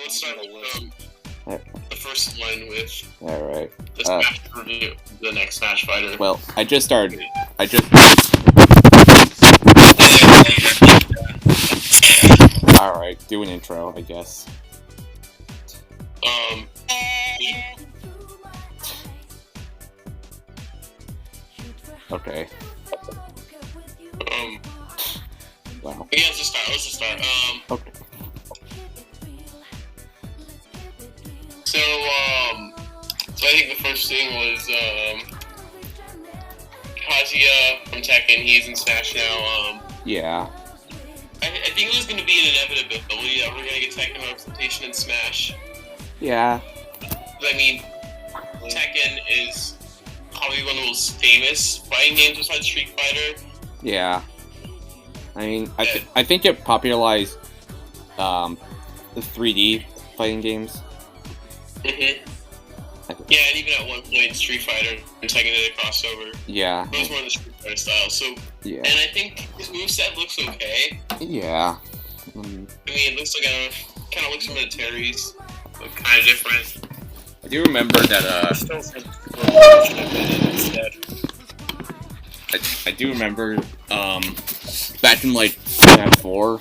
let's start with the first one with Alright. the Smash review, the next Smash Fighter. Well, I just started. Alright, do an intro, I guess. Okay. Wow. Yeah, let's just start. Okay. So I think the first thing was, Kazuya from Tekken, he's in Smash now, Yeah. I think it was going to be an inevitability that we're going to get Tekken representation in Smash. Yeah. I mean, Tekken is probably one of the most famous fighting games besides Street Fighter. Yeah. I mean, I think it popularized the 3D fighting games. Mm-hmm. Yeah, and even at one point, Street Fighter and Tekken did a crossover. Yeah. It was more in the Street Fighter style, so... Yeah. And I think his moveset looks okay. Yeah. I mean, it looks like kind of looks similar to Terry's, but kind of different. I do remember that, I do remember, back in, like, Smash 4,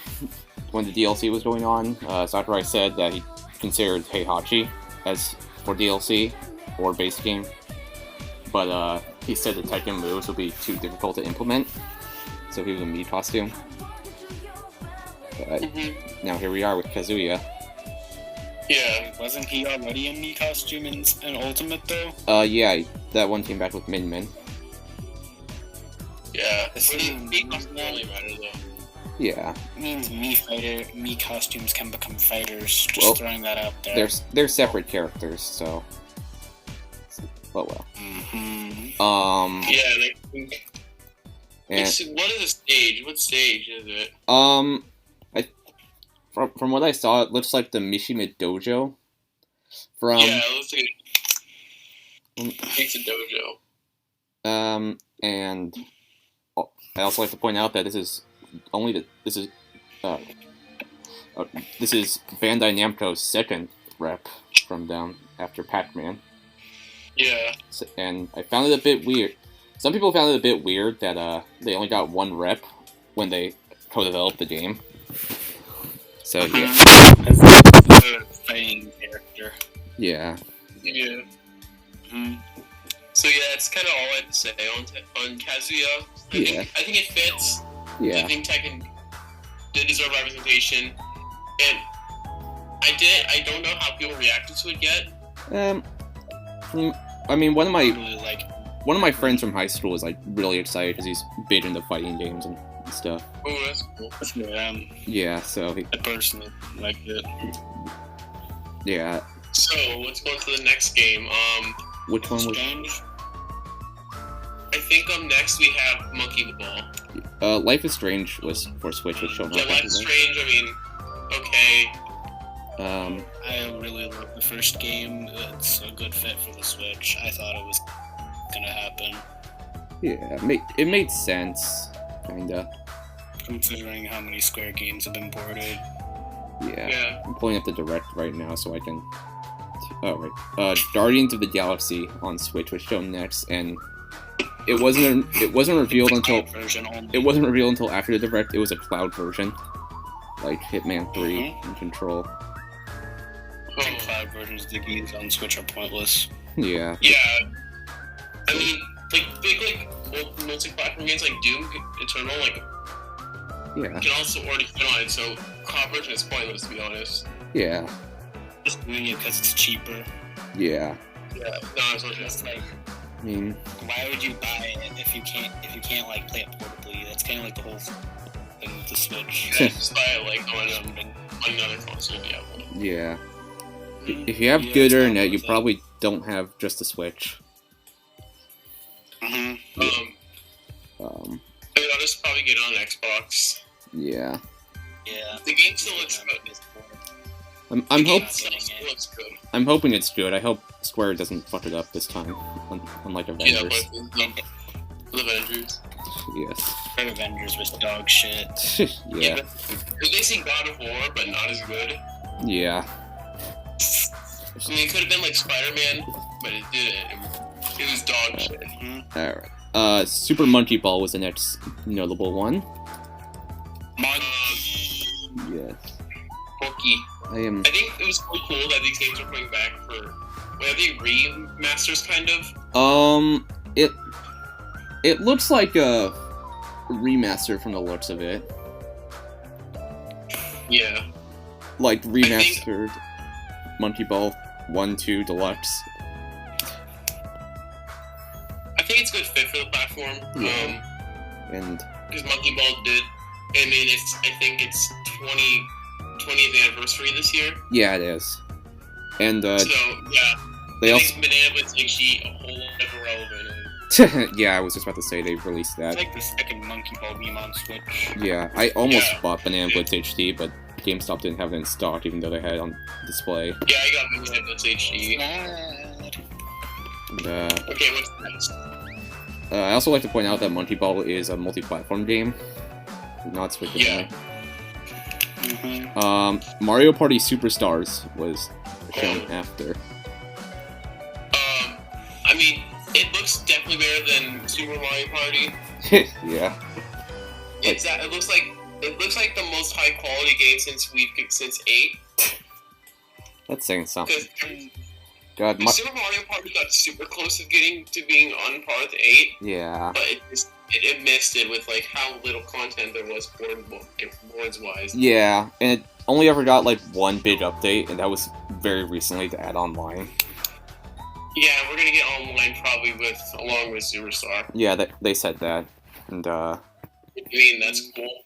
when the DLC was going on, Sakurai said that he considered Heihachi as for DLC, or base game, but, he said the Tekken moves would be too difficult to implement, so he was a Mii costume. But now here we are with Kazuya. Yeah. Wasn't he already in Mii costume in Ultimate, though? Yeah, that one came back with Min Min. Yeah, but Mii costume only matter, though. Yeah. It means Mii costumes can become fighters, just throwing that out there. They're separate characters, so... well. Yeah, and I think... what is a stage? What stage is it? From what I saw, it looks like the Mishima Dojo. Yeah, it looks like it's a dojo. And I also like to point out that this is Bandai Namco's second rep from them after Pac-Man. Yeah. And I found it a bit weird. Some people found it a bit weird that they only got one rep when they co-developed the game. So yeah. As a fighting character. Yeah. Yeah. So yeah, that's kind of all I have to say on Kazuya. I think it fits. Yeah. I think Tekken did deserve representation, and I don't know how people reacted to it yet. I mean, one of my friends from high school is like really excited because he's big into fighting games and stuff. Oh, that's cool. That's good. Yeah, so I personally like it. Yeah. So let's go to the next game. Which one was? I think next we have Monkey Ball. Life is Strange was for Switch, was shown. Yeah, Life is Strange. I mean, okay. I really love the first game. It's a good fit for the Switch. I thought it was gonna happen. Yeah, it made sense, kinda. Considering how many Square games have been ported. Yeah. I'm pulling up the Direct right now so I can... Oh, right. Guardians of the Galaxy on Switch was shown next, and it wasn't revealed until... It wasn't revealed until after the Direct. It was a cloud version. Like Hitman 3 and Control. And cloud versions of the games on Switch are pointless. Yeah. Yeah. I mean, like, big, old multi-platform games like Doom Eternal, like... Yeah. You can also already fit on it, so cloud version is pointless, to be honest. Yeah. Just doing it because it's cheaper. Yeah. Yeah. No, it's not just like... I mean... Why would you buy it if you can't like, play it portably? That's kind of like the whole thing with the Switch. Yeah, just buy it, like, on another console, yeah. Yeah. If you have good internet, you probably don't have just a Switch. I mean, I'll just probably get it on Xbox. Yeah. Yeah. The game still looks good. I'm hoping it's good. I hope Square doesn't fuck it up this time, unlike Avengers. Yeah, but Avengers. Yes. Avengers was dog shit. Yeah. Because they see God of War, but not as good. Yeah. I mean, it could have been like Spider-Man, but it didn't. It was dog shit. Alright. Super Monkey Ball was the next notable one. Yes. Monkey. I am. I think it was so cool that these games are coming back for. Are they remasters, kind of? It looks like a remaster from the looks of it. Yeah. Like remastered Monkey Ball 1, 2 Deluxe. I think it's a good fit for the platform. Yeah. And because Monkey Ball did. I mean, I think it's 20th anniversary this year. yeah, it is. And So yeah, they I also think Banana Blitz actually a whole lot of irrelevant. yeah, I was just about to say they released It's that. like the second Monkey Ball game on Switch. Yeah, I almost Yeah. bought Banana Blitz HD, but GameStop didn't have it in stock, even though they had it on display. Yeah, I got Banana Blitz HD. Sad. And, Okay, what's next? I also like to point out that Monkey Ball is a multi-platform game, not Switch Yeah. only. Mario Party Superstars was shown after. I mean, it looks definitely better than Super Mario Party. yeah. It looks like the most high quality game since 8. That's saying something. Because God, Super Mario Party got super close to getting to being on par with 8, yeah. but it missed it with like how little content there was boards wise. Yeah, and it only ever got like one big update, and that was very recently to add online. Yeah, we're gonna get online probably along with Superstar. Yeah, they said that, and I mean, that's cool.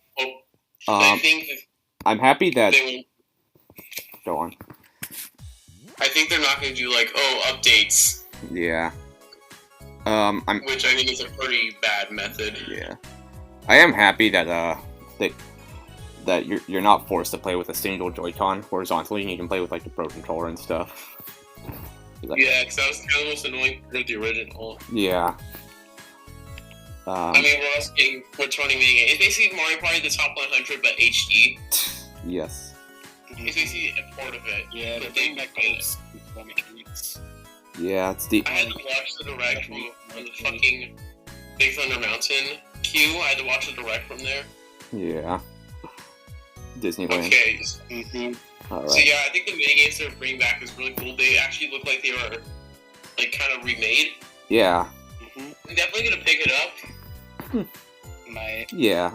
I think I'm happy that. they will. Go on. I think they're not gonna do like updates, Yeah. which I think is a pretty bad method. Yeah. I am happy that that you're not forced to play with a single Joy-Con horizontally, and you can play with like the Pro Controller and stuff. Yeah, because that was kind of the most annoying part of the original. Yeah. I mean, we're 20 minute game. It's basically Mario Party the top 100, but HD. Yes. It's basically a port of it. Yeah, but the thing they that made goes it. mechanics. Yeah, it's the. I had to watch the direct from the fucking Big Thunder Mountain queue. I had to watch the direct from there. Yeah. Disneyland. Okay. Alright. So yeah, I think the minigames they're bringing back is really cool. They actually look like they were like kind of remade. Yeah. I'm definitely gonna pick it up. Yeah.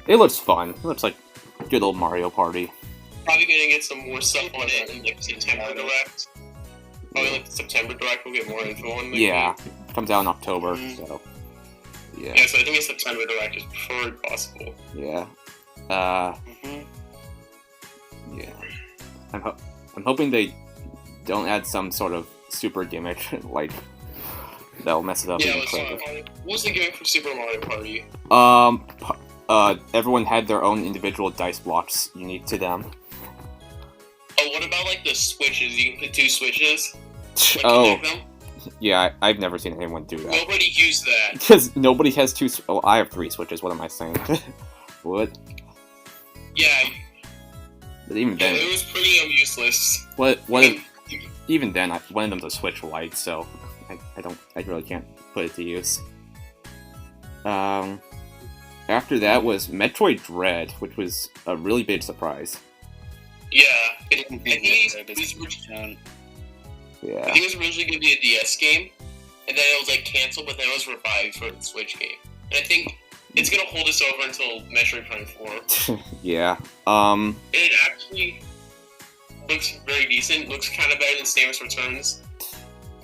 It looks fun. It looks like good old Mario Party. Probably gonna get some more stuff on it in like September Direct. Probably like the September Direct, we'll get more info on it. Yeah. Comes out in October, so. Yeah. Yeah, so I think a September Direct is preferred possible. Yeah. Yeah. I'm hoping they don't add some sort of super gimmick, like, that'll mess it up Yeah, even further. what was the gimmick for Super Mario Party? Everyone had their own individual dice blocks unique to them. Oh, what about like the switches? You can put 2 switches. Oh, Connect them? yeah, I've never seen anyone do that. Nobody used that. Because nobody has 2. Oh, I have 3 switches. What am I saying? What? Yeah, But even then, it was pretty useless. even then, I wanted them to Switch Lite, so I really can't put it to use. After that was Metroid Dread, which was a really big surprise. Yeah, I think it was originally going to be a DS game, and then it was like canceled, but then it was revived for the Switch game. And I think it's going to hold us over until Metroid Prime 4. Yeah. It actually looks very decent. Looks kind of better than Samus Returns,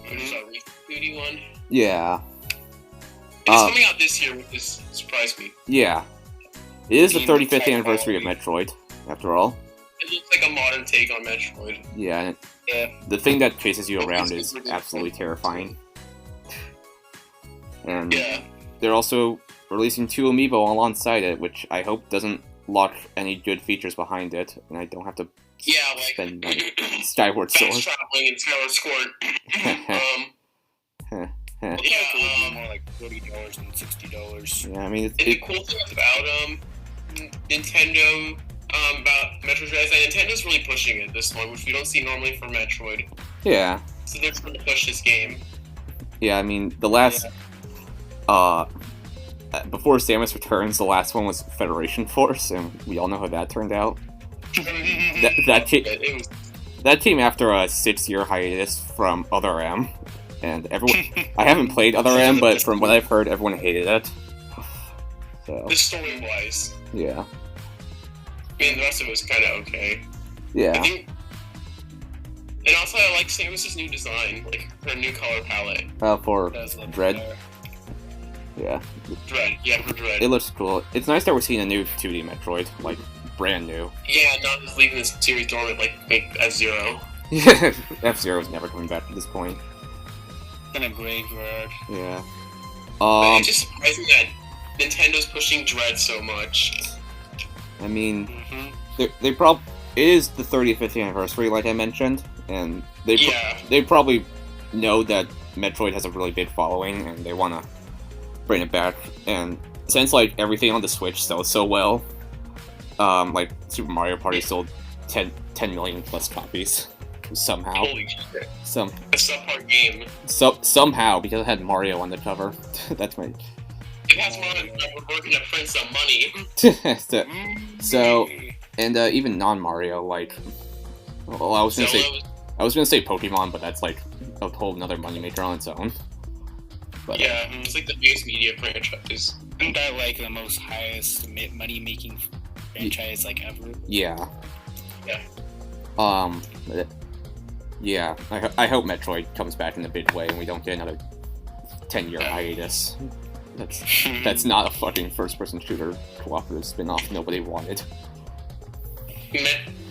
which is a rebooty one. Yeah. It's coming out this year, which surprised me. Yeah. It is the 35th anniversary of Metroid, after all. It looks like a modern take on Metroid. Yeah. The thing that chases you around is absolutely terrifying. And Yeah. they're also releasing 2 amiibo alongside it, which I hope doesn't lock any good features behind it, and I don't have to Yeah, like spend money. Skyward Sword. fast traveling and Skyward Sword. Yeah, more like $40 than $60. Yeah, I mean, And the cool thing about Nintendo about Metroid Dread is that Nintendo's really pushing it this one, which we don't see normally for Metroid. Yeah. So they're trying to push this game. Yeah, I mean, the last, before Samus Returns, the last one was Federation Force, and we all know how that turned out. That came after a 6-year hiatus from Other M, and everyone. I haven't played Other M, but from what I've heard, everyone hated it. So. The story-wise. Yeah. I mean, the rest of it was kind of okay. Yeah. And also, I like Samus's new design, like her new color palette. For Dread. Yeah. Dread, yeah, for Dread. It looks cool. It's nice that we're seeing a new 2D Metroid, like brand new. Yeah, not just leaving this series dormant like F-Zero. F-Zero is never coming back at this point. In a graveyard. Yeah. But it's just surprising that Nintendo's pushing Dread so much. I mean, they probably it is the 35th anniversary, like I mentioned, and they probably know that Metroid has a really big following, and they want to bring it back. And since like everything on the Switch sells so well, like Super Mario Party sold 10 million plus copies somehow. Holy shit! A subpar game. Somehow, because it had Mario on the cover. That's my. It has Mario. We're working to print some money. So, and even non-Mario, like, well, I was gonna say Pokemon, but that's like a whole another moneymaker on its own. But, yeah, it's like the biggest media franchise. Isn't that like the most highest money-making franchise like ever? Yeah. Yeah. Yeah. I hope Metroid comes back in a big way, and we don't get another 10-year hiatus. That's not a fucking first-person shooter cooperative spin-off nobody wanted.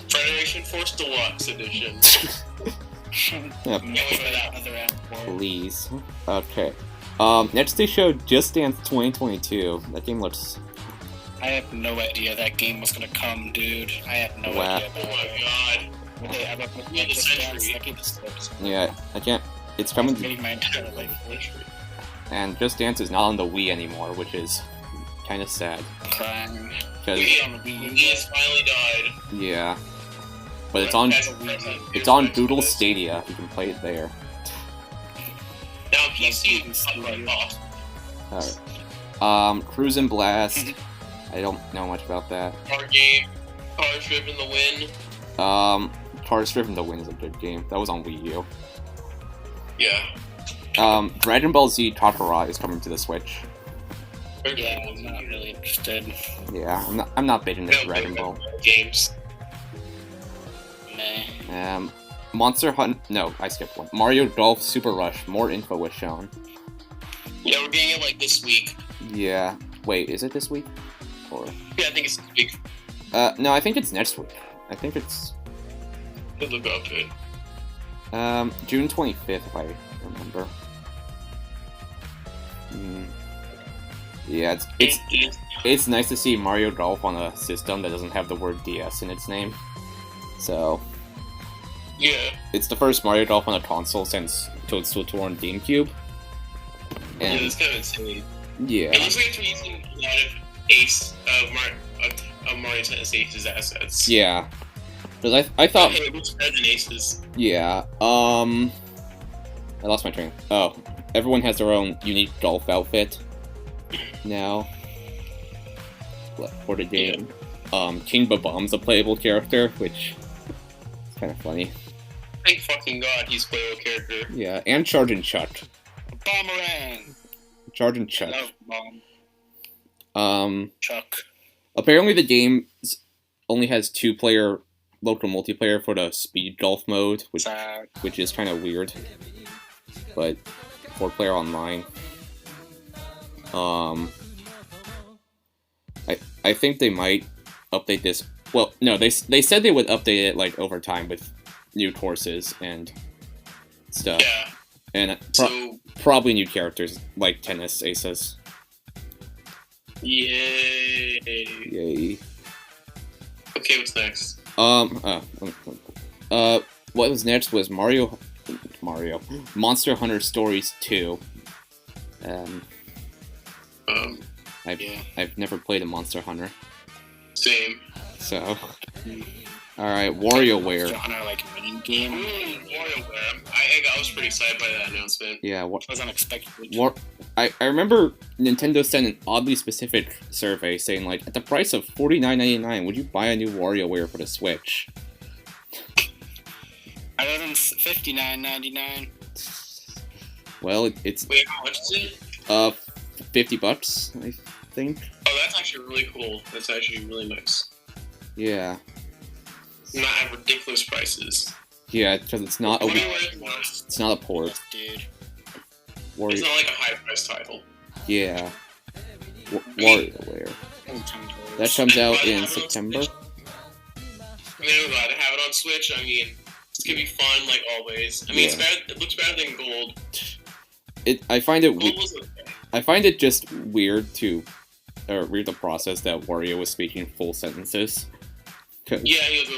Federation Force Deluxe Edition. Please. Okay. Next they showed Just Dance 2022. That game looks... I have no idea that game was gonna come, dude. I have no idea about Oh my god. Would they ever put that game Yeah, I can't... It's coming to... my entire life. And Just Dance is not on the Wii anymore, which is kind of sad. Crying. Wii has finally died. Yeah. But it's on Google Stadia. You can play it there. Now PC is Alright. Cruise and Blast. I don't know much about that. Car game. Cars Driven to Win. Cars Driven to Win is a good game. That was on Wii U. Yeah. Dragon Ball Z Kakarot is coming to the Switch. Yeah, I'm not really interested. Yeah, I'm not big into Dragon Ball games. Nah. Monster Hunt. No, I skipped one. Mario Golf Super Rush. More info was shown. Yeah, we're getting it like this week. Yeah. Wait, is it this week? Or? Yeah, I think it's this week. No, I think it's next week. I think it's. It'll look up to it. June 25th, if I remember. Yeah, it's nice to see Mario Golf on a system that doesn't have the word DS in its name. So, yeah, it's the first Mario Golf on a console since Toadstool Tour on GameCube. And yeah, it's kind of insane. Yeah. It looks like they're using a lot of Ace of Mario Tennis Ace's assets. Yeah. Because I thought. Hey, it looks better than Ace's. Yeah. I lost my train. Oh, everyone has their own unique golf outfit now for the game. Yeah. King Bob-omb's a playable character, which is kind of funny. Thank fucking god he's a playable character. Yeah, and Sergeant Chuck. Bomberang! Sergeant Chuck. I love Bomb. Chuck. Apparently the game only has 2-player local multiplayer for the speed golf mode, which is kind of weird. But 4-player online. I think they might update this. Well, no, they said they would update it like over time with new courses and stuff. Yeah. And probably new characters like Tennis Aces. Yay! Yay! Okay, what's next? What was next was Mario, Monster Hunter Stories 2. Yeah. I've never played a Monster Hunter. Same. So, all right, WarioWare. On our like main game. WarioWare. I was pretty excited by that announcement. Yeah, It was unexpected. I remember Nintendo sent an oddly specific survey saying like, at the price of $49.99, would you buy a new WarioWare for the Switch? Other than $59.99. Well, it's Wait, how much is it? $50, I think. Oh, that's actually really cool. That's actually really nice. Yeah. Not at ridiculous prices. Yeah, because it's not a WarioWare is it's not a port. Dude. It's not like a high price title. Yeah. WarioWare. That comes out in September. I mean, I'm glad to have it on Switch. I mean, it's gonna be fun like always. I mean, it's better. It looks better than Gold. I find it Gold was okay. I find it just weird read the process that Wario was speaking full sentences. Yeah, he was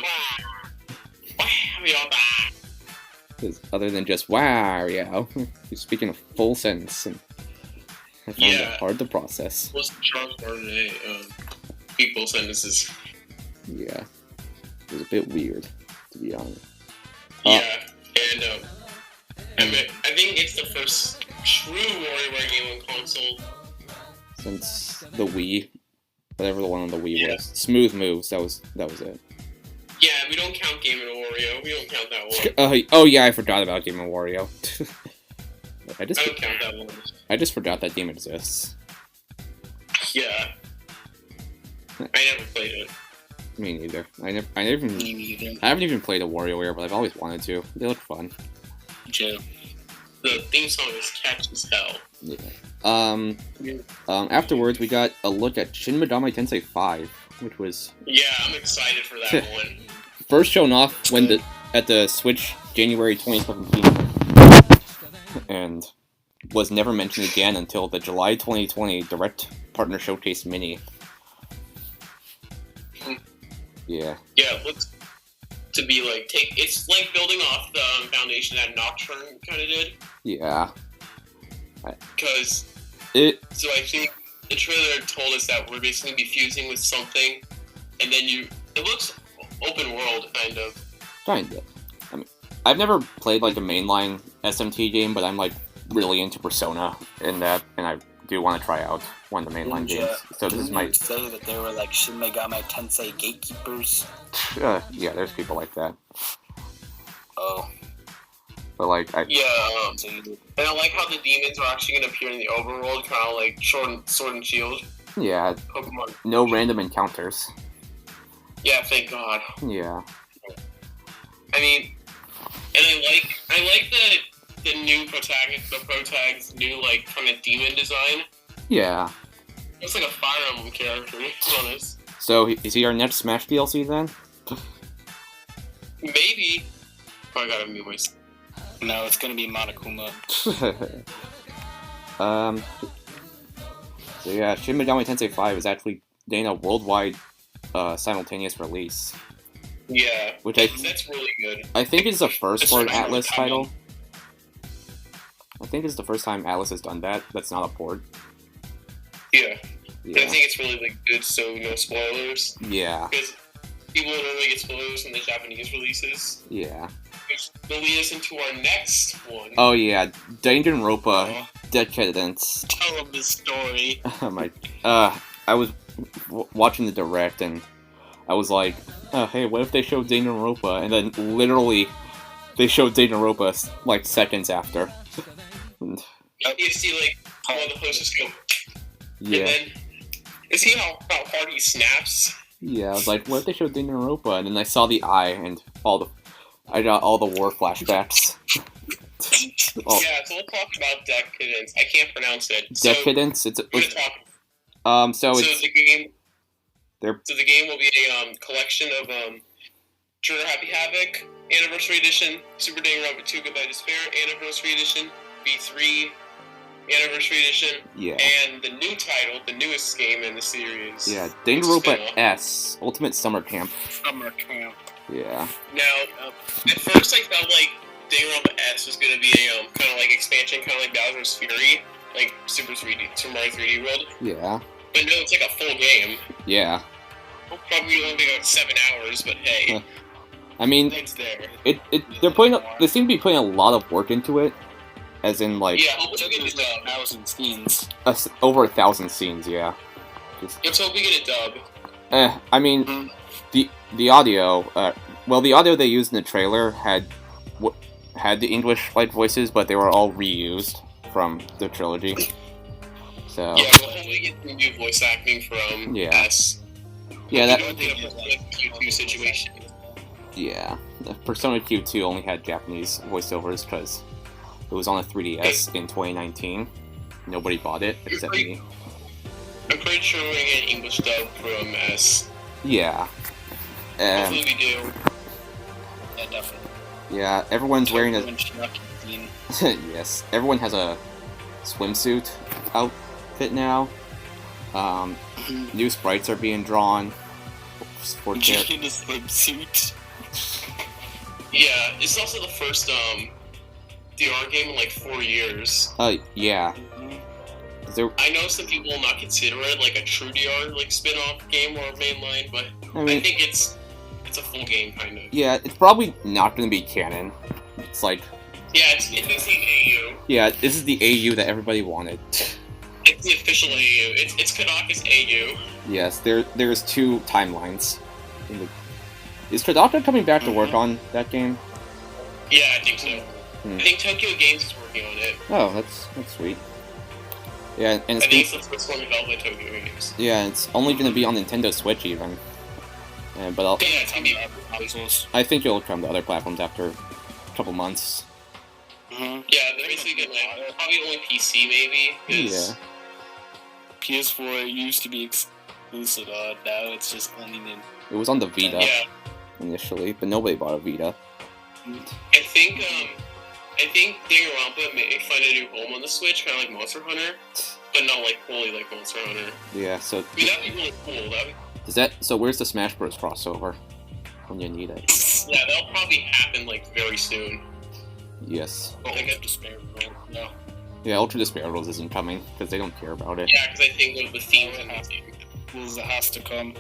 Because other than just Wario, he's speaking a full sentence, and I found it hard to process. Most Charles Martinet people sentences. Yeah, it was a bit weird, to be honest. Yeah, and I think it's the first true WarioWare game on console since the Wii, whatever the one on the Wii was. Smooth Moves, that was it. Yeah, we don't count Game & Wario. We don't count that one. Oh yeah, I forgot about Game & Wario. I don't count that one. I just forgot that game exists. Yeah. I never played it. Me neither. I haven't even played a WarioWare, but I've always wanted to. They look fun. Joe. The theme song is catchy as hell. Yeah. Afterwards, we got a look at Shin Megami Tensei 5, which was... Yeah, I'm excited for that one. First shown off at the Switch January 2017, and was never mentioned again until the July 2020 Direct Partner Showcase Mini. Yeah. Yeah, it looks to be like it's like building off the foundation that Nocturne kind of did. Yeah. Because so I think the trailer told us that we're basically be fusing with something, and then it looks open world kind of. Kind of. I mean, I've never played like a mainline SMT game, but I'm like really into Persona in that, and I do want to try out one of the mainline games. So this is my say that they were like Shin Megami Tensei gatekeepers. Yeah, there's people like that. Oh. But like, and I like how the demons are actually going to appear in the overworld, kind of like Sword and Shield. Yeah. Pokemon. No random encounters. Yeah, thank God. Yeah. I mean, and I like the new protagonist, the protag's new like kind of demon design. Yeah. Looks like a Fire Emblem character, to be honest. So is he our next Smash DLC then? Maybe. Oh, I gotta mute myself. No, it's gonna be Monokuma. So yeah, Shin Megami Tensei 5 is actually getting a worldwide simultaneous release. Yeah, which that's really good. I think it's the first for an Atlas title. I think it's the first time Atlas has done that. That's not a port. Yeah. I think it's really like good, so no spoilers. Yeah. Because people normally get spoilers in the Japanese releases. Yeah. Which will lead us into our next one. Oh yeah, Danganronpa Decadence. Tell them the story. Oh my. I was watching the direct and I was like, oh, hey, what if they showed Danganronpa? And then literally, they showed Danganronpa like seconds after. You see like one of the hosts just go. Yeah. And then you see how hard he snaps. Yeah, I was like, what if they showed Danganronpa? And then I saw the eye and I got all the war flashbacks. Yeah, so we'll talk about Decadence. I can't pronounce it. Decadence. So the game will be a collection of Trigger Happy Havoc, Anniversary Edition, Super Danganronpa 2 Goodbye Despair, Anniversary Edition, V3, Anniversary Edition, and the new title, the newest game in the series. Yeah, Danganronpa S, Ultimate Summer Camp. Summer Camp. Yeah. Now, at first I felt like Danganronpa S was going to be a kind of like expansion, kind of like Bowser's Fury, like Super Mario 3D World. Yeah. But no, it's like a full game. Yeah. Probably only about 7 hours, but hey. I mean, It's there. They seem to be putting a lot of work into it, as in like Yeah, hopefully we get a dub. 1,000 scenes. over 1,000 scenes. Yeah. Let's hope we get a dub. I mean, the audio. The audio they used in the trailer had the English like voices, but they were all reused from the trilogy. So Yeah, we'll hopefully get some new voice acting from S. Yeah, that. Q2 situation. Yeah, Persona Q2 only had Japanese voiceovers because it was on a 3DS in 2019. Nobody bought it except me. I'm pretty sure we're gonna get an English dub from S. Yeah. Hopefully we do. Yeah, definitely. Yeah, everyone's wearing a... Yes, everyone has a swimsuit outfit now. New sprites are being drawn. For in a swimsuit. Yeah, it's also the first DR game in like 4 years. Yeah. I know some people will not consider it like a true DR like spin-off game or mainline, but I think it's a full game kind of. Yeah, it's probably not going to be canon. It's like it's the AU. Yeah, this is the AU that everybody wanted. It's the official AU. It's Kodaka's AU. Yes, there's 2 timelines. Is Kodaka coming back to work on that game? Yeah, I think so. I think Tokyo Games is working on it. Oh, that's sweet. Yeah, and I think it's the first one developed by Tokyo Games. Yeah, it's only going to be on Nintendo Switch even. But I think it'll come to other platforms after a couple months. Yeah, they're basically like probably only PC maybe. Yeah. PS4 used to be exclusive. Now it's just only Nintendo. It was on the Vita initially, but nobody bought a Vita. I think Danganronpa may find a new home on the Switch, kind of like Monster Hunter, but not like fully like Monster Hunter. Yeah, so that'd be really cool. So where's the Smash Bros. Crossover when you need it? Yeah, that'll probably happen like very soon. Yes. Ultra Despair World, no. Yeah, Ultra Despair World isn't coming because they don't care about it. Yeah, because I think the themes in that game. It has to come.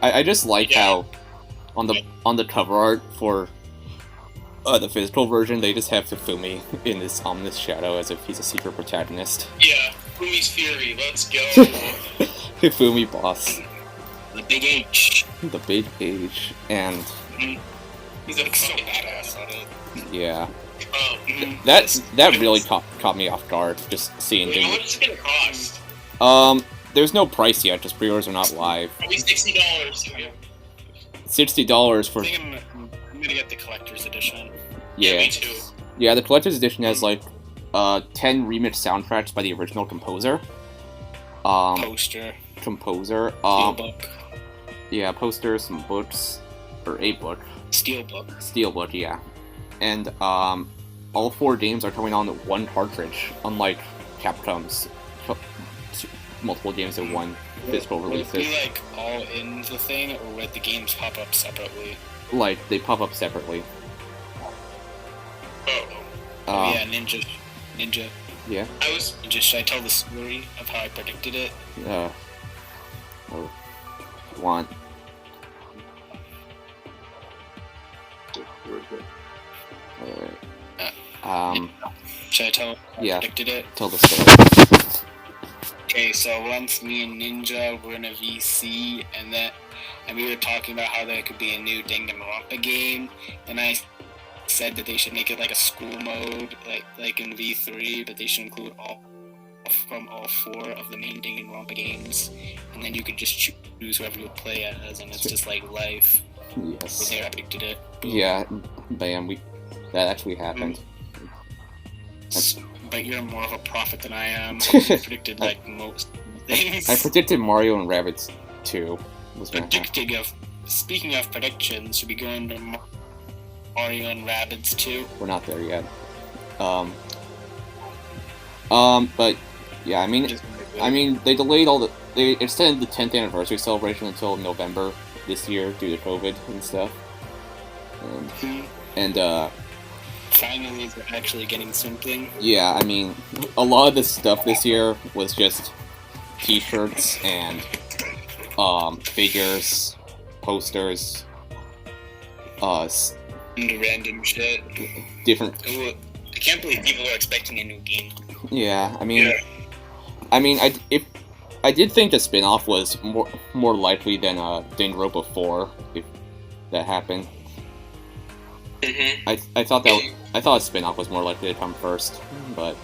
I just like how on the cover art for the physical version they just have Fufumi in this ominous shadow as if he's a secret protagonist. Yeah, Fumi's Fury, let's go. Fufumi boss. The big H. The big H, and he's a so badass on it. Yeah. That really caught me off guard, just seeing things. How much is it gonna cost? There's no price yet, just pre-orders are not live. Probably $60. $60 for... I think I'm gonna get the collector's edition. Yeah, me too. Yeah, the collector's edition has like 10 remix soundtracks by the original composer. Composer. Steelbook. Yeah, posters, some books, or a book. Steelbook, yeah. And all 4 games are coming on one cartridge, unlike Capcom's multiple games in one physical releases. Would it be like all in the thing, or would the games pop up separately? Like, they pop up separately. Oh. Ninja. Yeah. Should I tell the story of how I predicted it? Want. Should I tell how I predicted it? Tell the story. Okay, so once me and Ninja were in a VC, and we were talking about how there could be a new Danganronpa game, and I said that they should make it like a school mode, like in V3, but they should include all 4 of the main Danganronpa games, and then you could just choose whoever you would play as, and it's just like life. Yes. So there I predicted it. Boom. Yeah, bam, that actually happened. But you're more of a prophet than I am. You predicted like most things. I predicted Mario and Rabbids 2 was gonna happen. Speaking of predictions, should we go into Mario and Rabbids 2? We're not there yet. But yeah, I mean, they delayed they extended the 10th anniversary celebration until November this year due to COVID and stuff. And finally, they're actually getting something. Yeah, I mean, a lot of the stuff this year was just T-shirts and figures posters, And random shit. different. Ooh, I can't believe people are expecting a new game. Yeah, I mean, if I did think a spin-off was more likely than Danganronpa 4 if that happened. Mm-hmm. I thought a spin-off was more likely to come first, but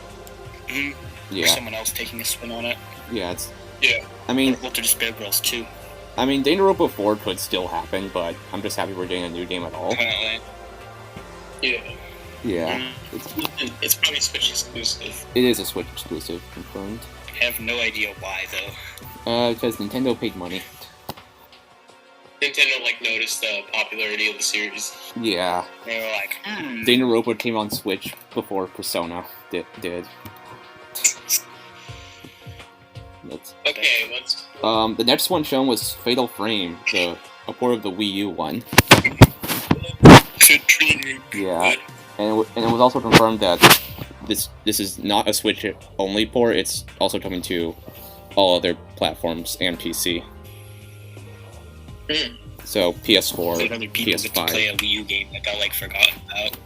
yeah. Or someone else taking a spin on it. Yeah, it's. Yeah. I mean, Walter Despair Girls 2. I mean, Danganronpa 4 could still happen, but I'm just happy we're getting a new game at all. Apparently. Yeah. Yeah. It's probably Switch exclusive. It is a Switch exclusive, confirmed. I have no idea why, though. Because Nintendo paid money. Nintendo noticed the popularity of the series. Yeah. They were like, Danganronpa came on Switch before Persona did. Okay, let's. The next one shown was Fatal Frame, a port of the Wii U one. Yeah, and it was also confirmed that this is not a Switch only port. It's also coming to all other platforms and PC. So PS4, other people PS5. get to play a Wii U game that got forgotten about.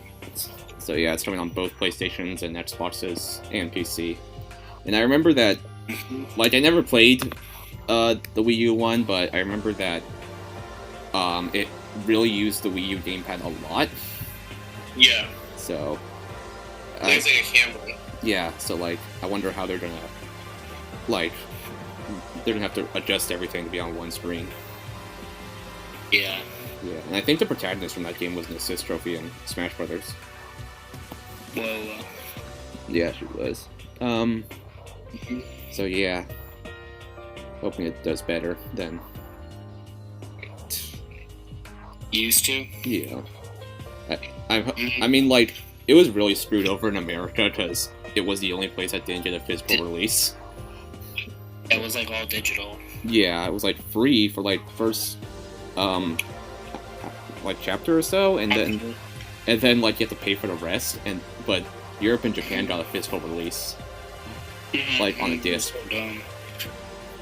So yeah, it's coming on both PlayStations and Xboxes and PC. And I remember that, I never played the Wii U one, but I remember that it really used the Wii U gamepad a lot. Yeah. So. It's like a camera. Yeah, so I wonder how they're gonna they're gonna have to adjust everything to be on one screen. Yeah. Yeah, and I think the protagonist from that game was an assist trophy in Smash Brothers. Whoa. Yeah, she was. So yeah, hoping it does better than Used to? Yeah. I mean, it was really screwed over in America because it was the only place that didn't get a physical release. It was all digital. Yeah, it was free for first chapter or so, and then you have to pay for the rest. But Europe and Japan got a physical release, on a disc.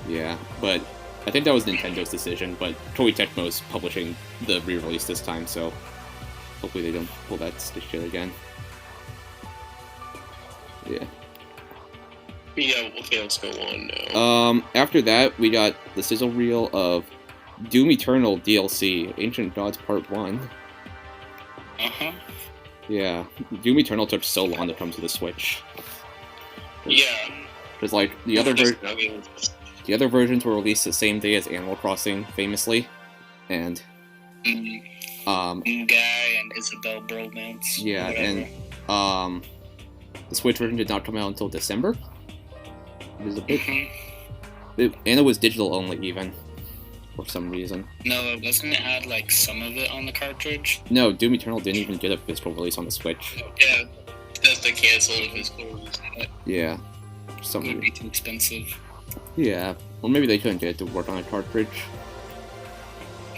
Yeah, but I think that was Nintendo's decision. But Koei Tecmo's publishing the re-release this time, so hopefully they don't pull that shit again. Yeah. Yeah, okay, let's go on now. After that, we got the sizzle reel of Doom Eternal DLC, Ancient Gods Part 1. Uh-huh. Yeah, Doom Eternal took so long to come to the Switch. Yeah. Because, the other versions were released the same day as Animal Crossing, famously. And, Guy and Isabel Bromance. Yeah, whatever. and, the Switch version did not come out until December. It was a bit... and it was digital only, even. For some reason. No, doesn't it have some of it on the cartridge? No, Doom Eternal didn't even get a physical release on the Switch. Yeah, that's to cancel the physical release. Yeah. It would be too expensive. Yeah. Well, maybe they couldn't get it to work on a cartridge.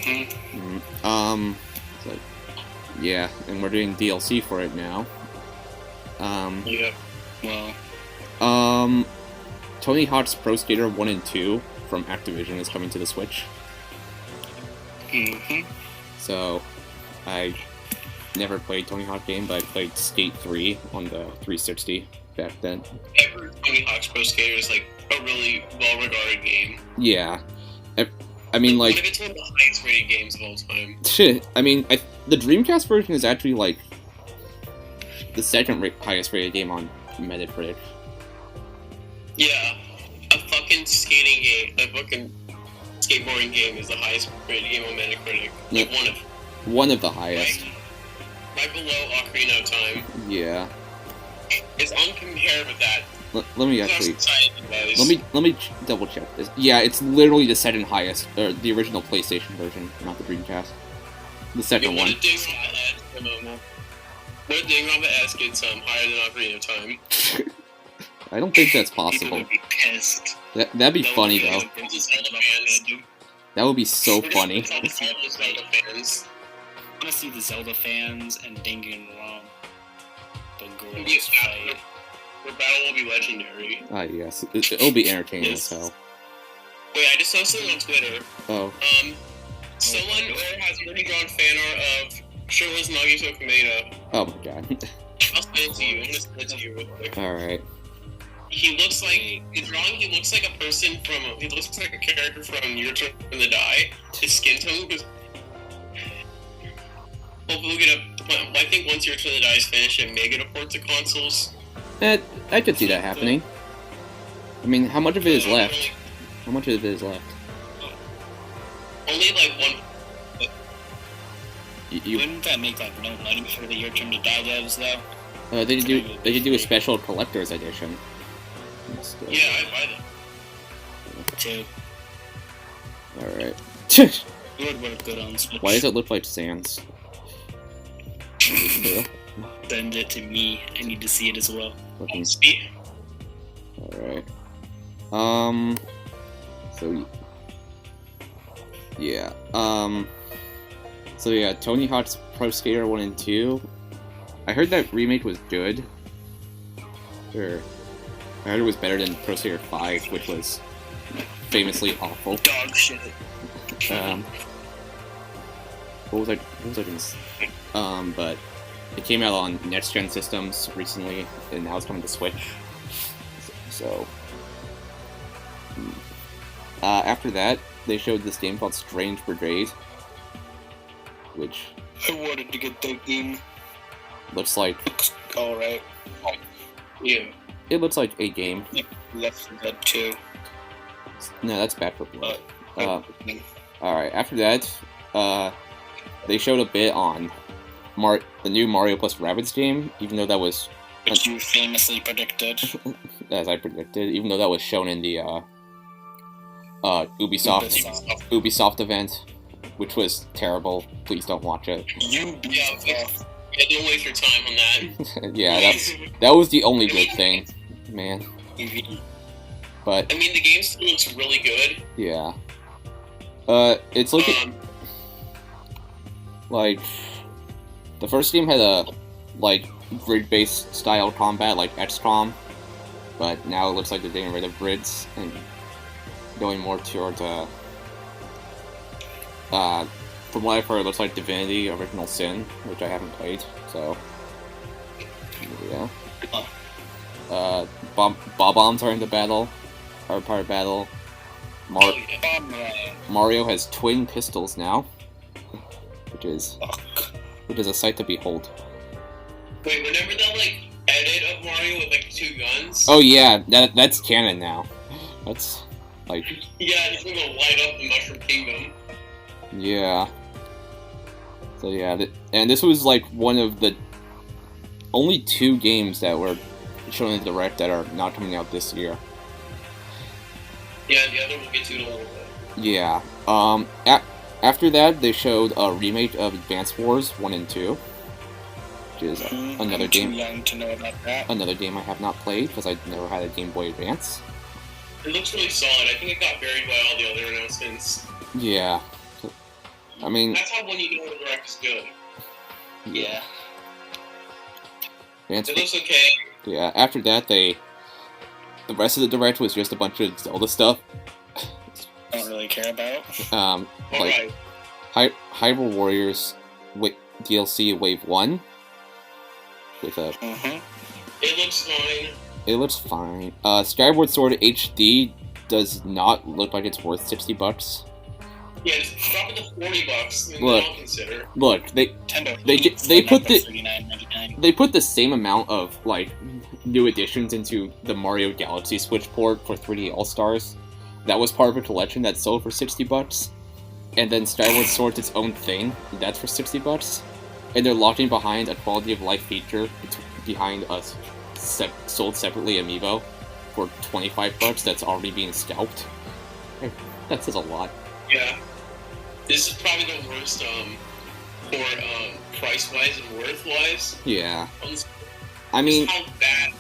So, yeah, and we're doing DLC for it now. Yeah. Well. Tony Hawk's Pro Skater 1 and 2 from Activision is coming to the Switch. So, I never played Tony Hawk game, but I played Skate 3 on the 360 back then. Every Tony Hawk's Pro Skater is a really well-regarded game. Yeah. I mean, it's one of the highest-rated games of all time. Shit, I mean, the Dreamcast version is actually, the second highest-rated game on Metacritic. Yeah. A fucking skating game, a fucking skateboarding game is the highest-rated game on Metacritic. Yeah. One of the highest. Right below Ocarina of Time. Yeah. It's uncompared with that. Let me actually... Let me double check this. Yeah, it's literally the second highest, or the original PlayStation version, not the Dreamcast. The second one. What a ding on the ass gets higher than Ocarina of Time. I don't think that's possible. People would be pissed. That'd be funny, though. That would be so funny. I want to see the Zelda fans and Danganronpa. The girls fight. The battle will be legendary. Ah, yes. It'll be entertaining as hell. Wait, I just saw something on Twitter. Oh. Someone has already drawn fan art of Shirley's Nagito Kameda. Oh my god. I'll send it to you. I'm gonna send it to you real quick. Alright. He looks like, the drawing, he looks like a person from, he looks like a character from Your Turn to Die. His skin tone, because hopefully we'll get a, I think once Your Turn to Die is finished, it may get a port to consoles. I could see that happening. I mean, how much of it is left? How much of it is left? Only like one. Wouldn't that make like no money for the Your Turn to Die devs though? They could do a special collector's edition. Yeah, I'd buy them. Too. Alright. It would work good on Switch. Why does it look like Sans? Send it to me. I need to see it as well. Alright. So yeah. So yeah, Tony Hawk's Pro Skater 1 and 2. I heard that remake was good. Sure. I heard it was better than Pro Skater 5, which was famously awful. Dog shit. What was I gonna say? But it came out on next-gen systems recently, and now it's coming to Switch. So after that, they showed this game called Strange Brigade, which I wanted to get that game. looks like Alright. Yeah. it looks like a game. Left 4 Dead 2. No, that's Back 4 Blood. Alright, after that, they showed a bit on the new Mario plus Rabbids game, even though that was... Which you famously predicted. As I predicted, even though that was shown in the Ubisoft event, which was terrible. Please don't watch it. Ubisoft. Yeah, don't waste your time on that. Yeah, that was the only good thing, man. But I mean, the game still looks really good. yeah, it's looking like the first game had a grid-based style combat like XCOM, but now it looks like they're getting rid of grids and going more towards from what I've heard, it looks like Divinity Original Sin, which I haven't played, so yeah. Bob-ombs are in the battle, are part of battle. Mario has twin pistols now, which is a sight to behold. Wait, remember that edit of Mario with 2 guns? Oh yeah, that's canon now. That's yeah, he's gonna light up the Mushroom Kingdom. Yeah. So yeah, and this was one of the only 2 games that were shown in the Direct that are not coming out this year. Yeah, the other we'll get to in a little bit. Yeah. After that, they showed a remake of Advance Wars 1 and 2, which is another game. Too young to know about that. Another game I have not played because I never had a Game Boy Advance. It looks really solid. I think it got buried by all the other announcements. Yeah. I mean, that's how when you know the Direct is good. Yeah. It looks okay. Yeah. After that, the rest of the Direct was just a bunch of Zelda stuff. Don't really care about. Hyrule Warriors DLC Wave 1 with a. It looks fine. It looks fine. Skyward Sword HD does not look like it's worth $60. Yeah, just drop it to $40. Look, I'll consider. Look, they put the same amount of new additions into the Mario Galaxy Switch port for 3D All Stars. That was part of a collection that sold for $60, and then Skyward Sword's its own thing. That's for $60, and they're locking behind a quality of life feature behind us. Sold separately amiibo for $25 that's already being scalped. That says a lot. Yeah. This is probably the worst for price-wise and worth-wise. Yeah. I mean, how bad.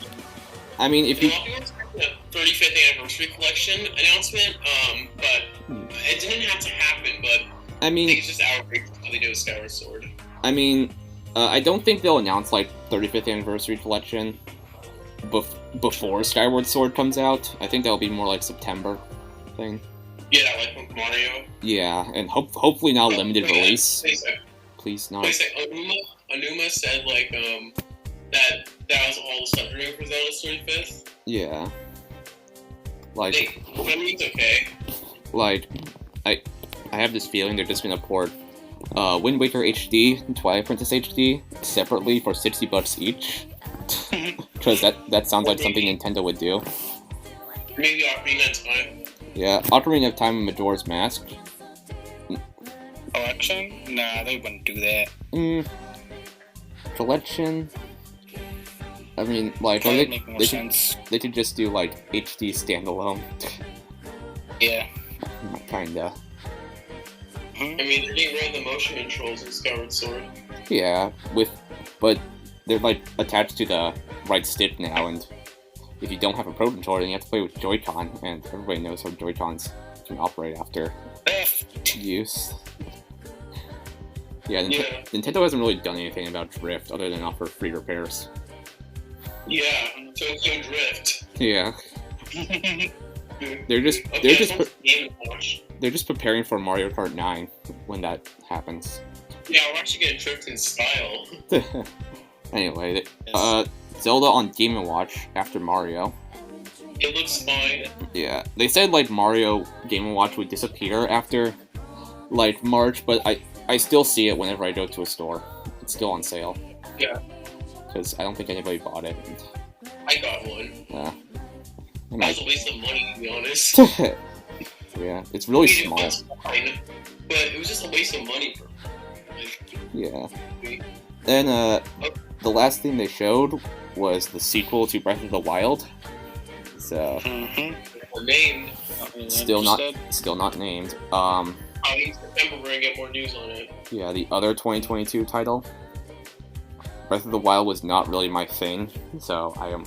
I mean, if you... A lot of people expect the 35th anniversary collection announcement, but it didn't have to happen, but I mean, think it's just outrageous how they do with Skyward Sword. I mean, I don't think they'll announce 35th anniversary collection before Skyward Sword comes out. I think that'll be more September thing. Yeah, like with Mario. Yeah, and hopefully not limited release. Please not. Anuma said like that was all the stuff they're doing for Zelda's 25th. Yeah. Like. I mean, it's okay. Like, I have this feeling they're just gonna port Wind Waker HD and Twilight Princess HD separately for $60 each. Because that sounds like something Nintendo would do. Maybe Ocarina of Time. Yeah, Ocarina of Time and Majora's Mask. Collection? Nah, they wouldn't do that. Collection? I mean, like, they could just do, like, HD standalone. Yeah. Kinda. I mean, they're getting rid of the motion controls in Skyward Sword. Yeah, but they're, like, attached to the right stick now, and if you don't have a Pro Controller, then you have to play with Joy-Con, and everybody knows how Joy-Cons can operate after use. Yeah, Nintendo hasn't really done anything about drift other than offer free repairs. Yeah, Tokyo Drift. Yeah. They're just preparing for Mario Kart 9 when that happens. Yeah, we're actually gonna drift in style. Anyway, Zelda on Game & Watch after Mario. It looks fine. Yeah, they said like Mario Game & Watch would disappear after like March, but I still see it whenever I go to a store. It's still on sale. Yeah. Because I don't think anybody bought it. I got one. Yeah. That was a waste of money, to be honest. Yeah, it's really small. Fine, but it was just a waste of money for yeah. Then, the last thing they showed was the sequel to Breath of the Wild. So, named. Still not named. In September we're gonna get more news on it. Yeah, the other 2022 title. Breath of the Wild was not really my thing, so I am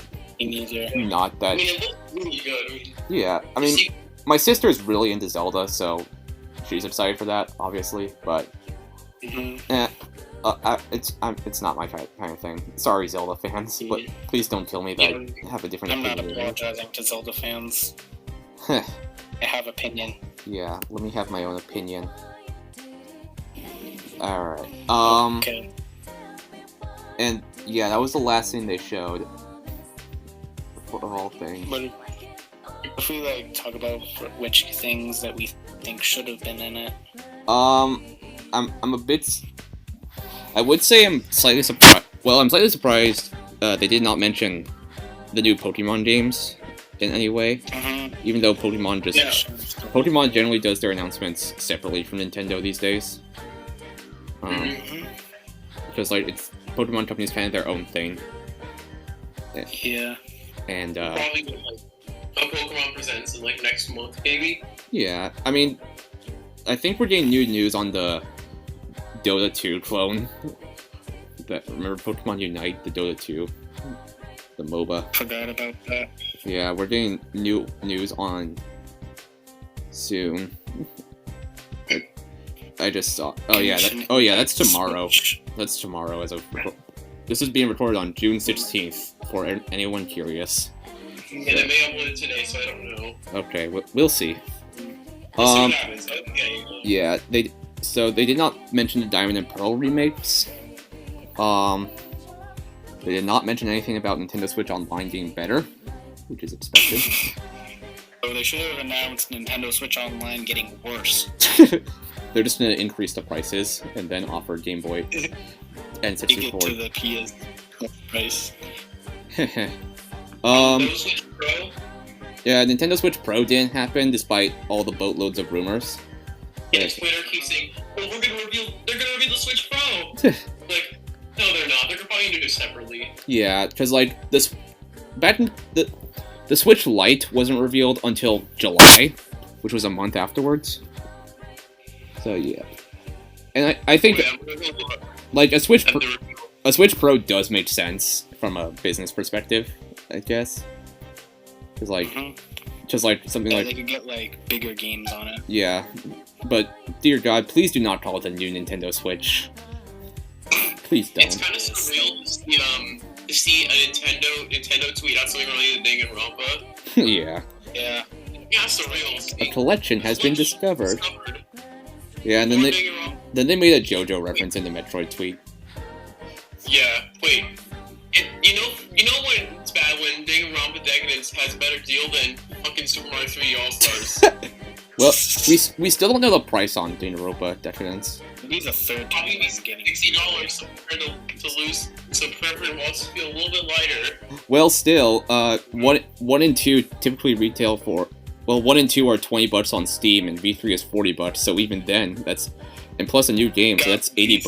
not that. I mean, it looked really good. Yeah, I mean, my sister's really into Zelda, so she's excited for that, obviously. But it's not my kind of thing. Sorry, Zelda fans, but please don't kill me that I have a different opinion. I'm not apologizing to Zelda fans. I have opinion. Yeah, let me have my own opinion. Alright. Okay. And yeah, that was the last thing they showed. For all things. But if we like talk about which things that we think should have been in it. I'm a bit. I would say I'm slightly surprised. Well, I'm slightly surprised they did not mention the new Pokemon games in any way. Even though Pokemon Pokemon generally does their announcements separately from Nintendo these days. Because like Pokemon Company's kind of their own thing. Yeah. And probably like a Pokemon Presents in like next month, maybe. Yeah, I mean, I think we're getting new news on the Dota 2 clone. Remember Pokemon Unite, the Dota 2, the MOBA. Forgot about that. Yeah, we're getting new news on soon. I just saw. Oh yeah, that's tomorrow. That's tomorrow. This is being recorded on June 16th. For anyone curious. Yeah, they may upload it today, so I don't know. Okay, we'll see. Yeah, they did not mention the Diamond and Pearl remakes. They did not mention anything about Nintendo Switch Online being better, which is expected. So they should have announced Nintendo Switch Online getting worse. They're just gonna increase the prices and then offer Game Boy and 64. Take it to the PS price. Switch Pro? Yeah, Nintendo Switch Pro didn't happen despite all the boatloads of rumors. Yeah, Twitter keeps saying, "Well, they're gonna reveal the Switch Pro." Like, no, they're not. They're probably gonna do it separately. Yeah, because like the Switch Lite wasn't revealed until July, which was a month afterwards. So yeah, and I think like a Switch Pro does make sense from a business perspective, I guess. Because like, just like something like they could get like bigger games on it. Yeah, but dear God, please do not call it the new Nintendo Switch. Please don't. It's kind of surreal to see a Nintendo tweet out something related to Danganronpa. Yeah. Yeah. That's the real A collection has been discovered. discovered. Yeah, and then they made a JoJo reference in the Metroid tweet. Yeah, wait. You know when it's bad when Danganronpa Decadence has a better deal than fucking Super Mario 3D All Stars. Well, we still don't know the price on Danganronpa Decadence. He's a third time Probably he's getting $60 so to lose, so Preference wants to feel a little bit lighter. Well, still, 1 and 2 typically retail for. Well, 1 and 2 are $20 on Steam, and V3 is $40. So even then, that's and plus a new game, so that's $80.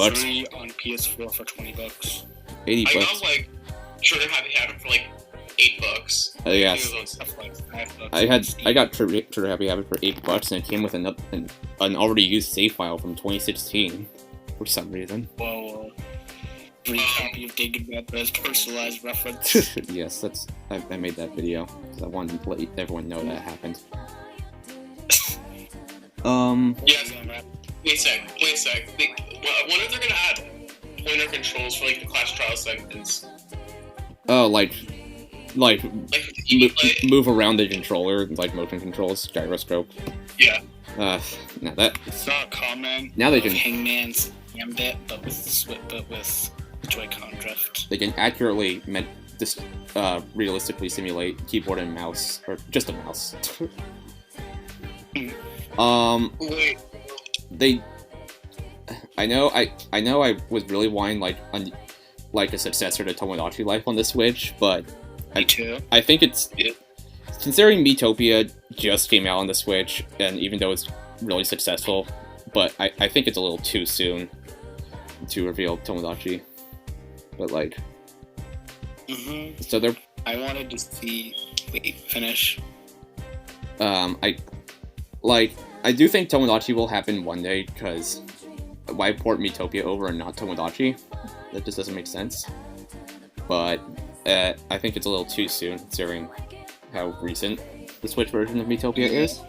On PS4 for $20. $80. I got like Trigger Happy Habit for like $8. Yes. It was on stuff like I got Trigger Happy Habit for $8, and it came with an already used save file from 2016 for some reason. Whoa. Free copy of Danganronpa's personalized reference. Yes, I made that video because I wanted to let everyone know that happened. Yes. Wait a sec. I wonder if they're gonna add pointer controls for like the Clash Trial segments. Oh, like Like with the TV play. move around the controller, like motion controls, gyroscope. Yeah. Now that It's not common. Now they can- Hangman's Gambit, but with Joy-Con drift. they can accurately realistically simulate keyboard and mouse, or just a mouse. Wait. I know I was really wanting like a successor to Tomodachi Life on the Switch, but Me too. I think it's considering Miitopia just came out on the Switch, and even though it's really successful, but I think it's a little too soon to reveal Tomodachi. But like, so they're. I wanted to see. Wait, finish. I do think Tomodachi will happen one day, because why port Miitopia over and not Tomodachi? That just doesn't make sense. But I think it's a little too soon, considering how recent the Switch version of Miitopia is.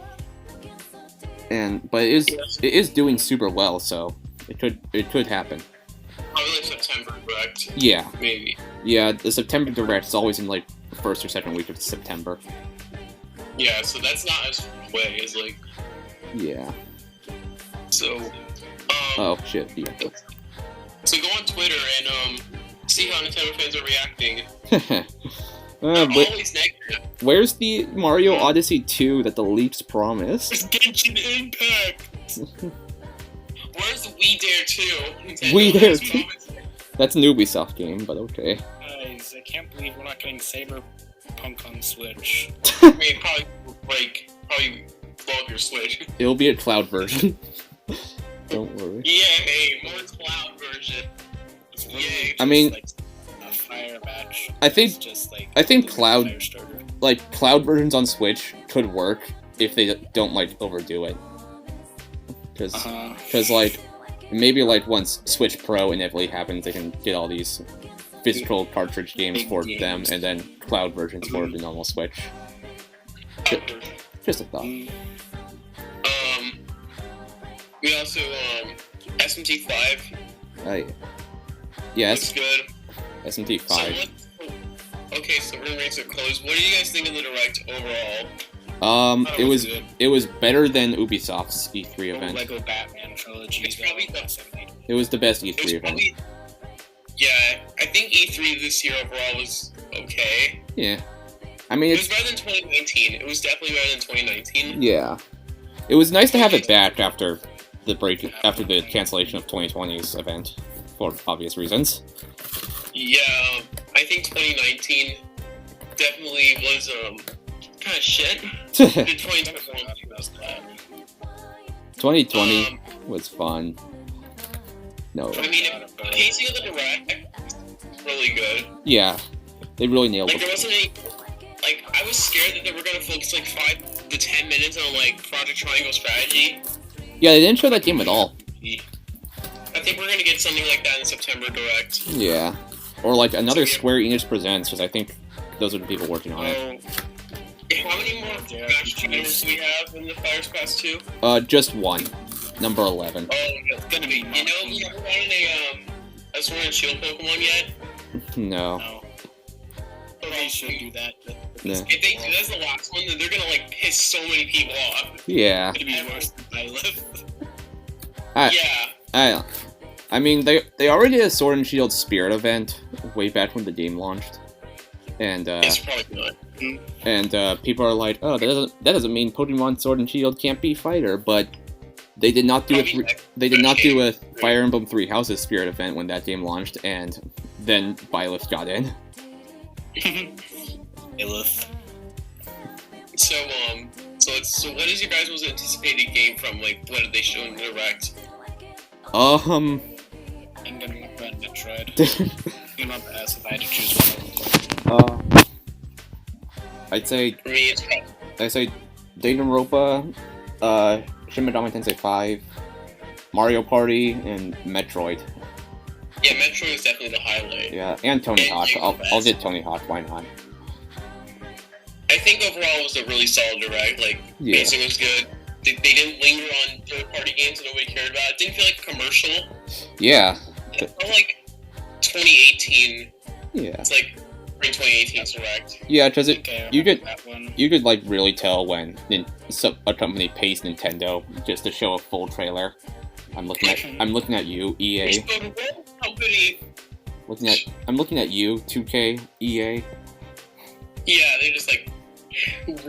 But it is doing super well, so it could happen. Probably like September, correct? Yeah. Maybe. Yeah, the September Direct is always in like the first or second week of September. Yeah, so that's not as way as like. Yeah. So. Oh shit. Yeah. So go on Twitter and see how Nintendo fans are reacting. But Always negative. where's the Mario Odyssey 2 that the leaks promised? It's Genshin Impact! Where's the We Dare 2? Nintendo We Dare has 2. promised. That's an Ubisoft game, but okay. Guys, I can't believe we're not getting Cyberpunk on Switch. I mean, probably blow up your Switch. It'll be a cloud version. Don't worry. Yay, more cloud version. Yay. I mean, like a fire match. I think- It's just like I think the cloud- fire starter. Like, cloud versions on Switch could work if they don't, like, overdo it. Because like, maybe, like, once Switch Pro inevitably happens, they can get all these physical cartridge games Big for games. them, and then cloud versions for the normal Switch. Just a thought. We also, SMT5 Yes, looks good. SMT5. So okay, so room rates are closed. What do you guys think of the Direct overall? It was better than Ubisoft's E3 event. Lego Batman trilogy. It's probably though. the- It was the best It E3 was event. probably, yeah, I think E3 this year overall was okay. Yeah. I mean, It it's was better than 2019. It was definitely better than 2019. yeah. It was nice to have it back after the cancellation of 2020's event, for obvious reasons. Yeah, I think 2019 definitely was kind of shit. The 2021 was bad. 2020 was fun. No. I mean, pacing of the Direct really good. Yeah. They really nailed Like, there it. wasn't any. Like, I was scared that they were gonna focus like 5 to 10 minutes on like Project Triangle Strategy. Yeah, they didn't show that game at all. I think we're gonna get something like that in September Direct. Yeah. Or like another Square Enix Presents, because I think those are the people working on it. How many more Smash titles do we have in the Fires Pass 2? Just one. Number 11. Oh, it's gonna be. You know, we haven't gotten a Sword and Shield Pokemon yet. No. No. They should do that. Yeah. If they do that's the last one, then they're gonna like piss so many people off. Yeah. It's gonna be worse than Byleth. Yeah. I mean, they already did a Sword and Shield Spirit event way back when the game launched, and It's probably not. and people are like, oh, that doesn't mean Pokemon Sword and Shield can't be fighter, but they did not do a Fire Emblem Three Houses Spirit event when that game launched, and then Byleth got in. Byleth. So what is your guys' most anticipated game from like what did they show in the Direct? I'm gonna run Metroid. I'm not asked if I had to choose one. I'd say For me, it's Danganronpa, Shin Megami Tensei 5, Mario Party, and Metroid. yeah, Metroid is definitely the highlight. Yeah, and Tony Hawk. I'll get Tony Hawk. Why not? I think overall it was a really solid Direct. Like, Yeah. pacing was good. They didn't linger on third-party games that nobody cared about. It didn't feel like a commercial. Yeah. It felt like 2018. Yeah. It's like spring 2018's Direct. Yeah, because you could that one. like really tell when a company pays Nintendo just to show a full trailer. I'm looking at you, EA. Company. I'm looking at you, 2K, EA. Yeah, they just like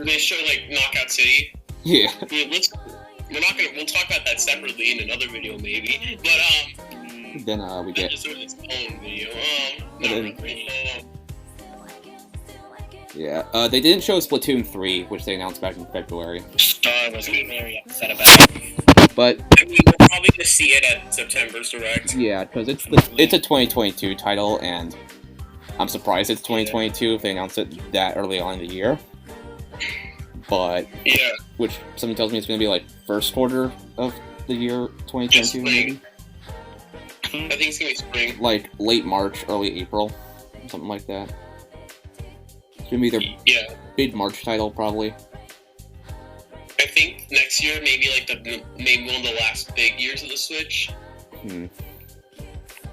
they show like Knockout City. Yeah. Yeah, we'll talk about that separately in another video maybe. But Then we get just its own video. yeah. They didn't show Splatoon 3, which they announced back in February. Star was very upset about it. But We're probably gonna see it at September's Direct. yeah, because it's a 2022 title, and I'm surprised it's 2022 if they announced it that early on in the year. But Yeah. which something tells me it's going to be like first quarter of the year 2022, maybe I think it's gonna be spring. like late March, early April, something like that. It's going to be their Yeah. big March title, probably. I think next year maybe like maybe one of the last big years of the Switch.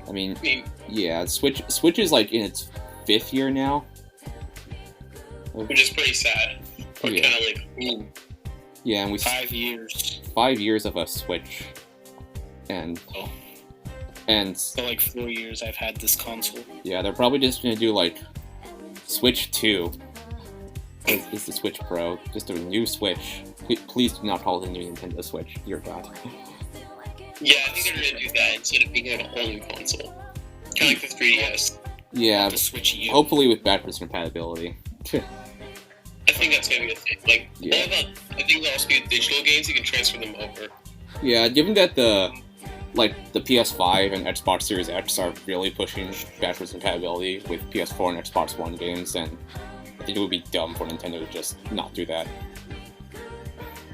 I mean, yeah, Switch is like in its 5th year now, which is pretty sad. But Yeah. kind of like, ooh. Yeah, and 5 years. 5 years of a Switch, and Oh. and For like 4 years I've had this console. yeah, they're probably just gonna do like Switch 2. Is the Switch Pro just a new Switch? Please do not call it a new Nintendo Switch. Dear God. Yeah, I think they're gonna do that instead of being a whole new console. Kind of like the 3DS. Yeah, The Switch U. hopefully with backwards compatibility. I think that's gonna be a thing. Like, Yeah. I think they'll also be digital games, you can transfer them over. Yeah, given that the PS5 and Xbox Series X are really pushing backwards compatibility with PS4 and Xbox One games, and I think it would be dumb for Nintendo to just not do that.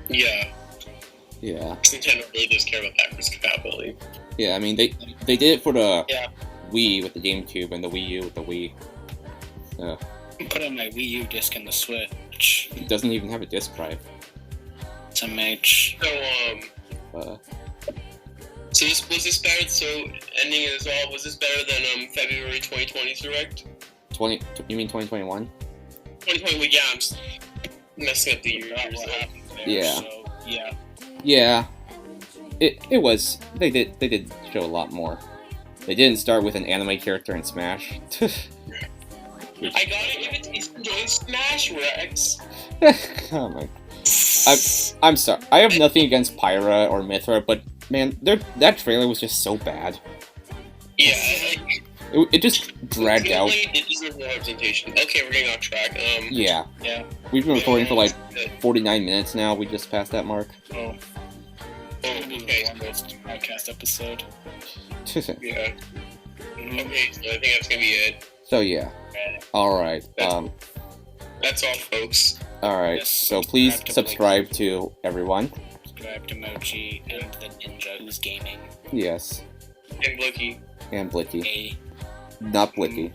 Yeah, Yeah. 'cause Nintendo really does care about backwards compatibility. Yeah, I mean, they did it for the Yeah. Wii with the GameCube and the Wii U with the Wii. Put in my Wii U disc in the Switch. It doesn't even have a disc drive. It's a match. Uh, So this better? So ending it as well. Was this better than February 2020's Direct? You mean 2021? 2020. Well, yeah, I'm messing up the years. Not what happened there, Yeah. So, yeah. Yeah. It was. They did show a lot more. They didn't start with an anime character in Smash. I gotta give it to he's enjoying Smash Rex. Oh my. I'm sorry. I have nothing against Pyra or Mithra, but man, that trailer was just so bad. Yeah, It just dragged out. It deserves more representation. Okay, we're getting off track. Yeah. Yeah. We've been recording for like 49 minutes now. We just passed that mark. Oh. Okay. Longest podcast episode. Yeah. Okay, so I think that's gonna be it. So yeah. All right. That's all, folks. All right. Yes, So please subscribe to subscribe to everyone. Subscribe to Mochi and the Ninja who's gaming. Yes. And Blicky. And Blicky. A Not Blicky.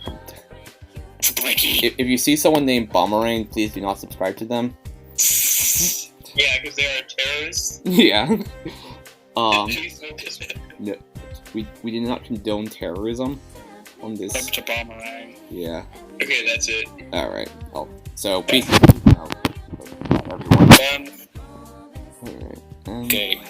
It's Blicky. If you see someone named Bomberang, please do not subscribe to them. Yeah, because they are terrorists. Yeah. Please don't just- No, we do not condone terrorism. on this. Yeah. Okay, that's it. All right. Oh, so peace out, everyone. All right. All right. Okay.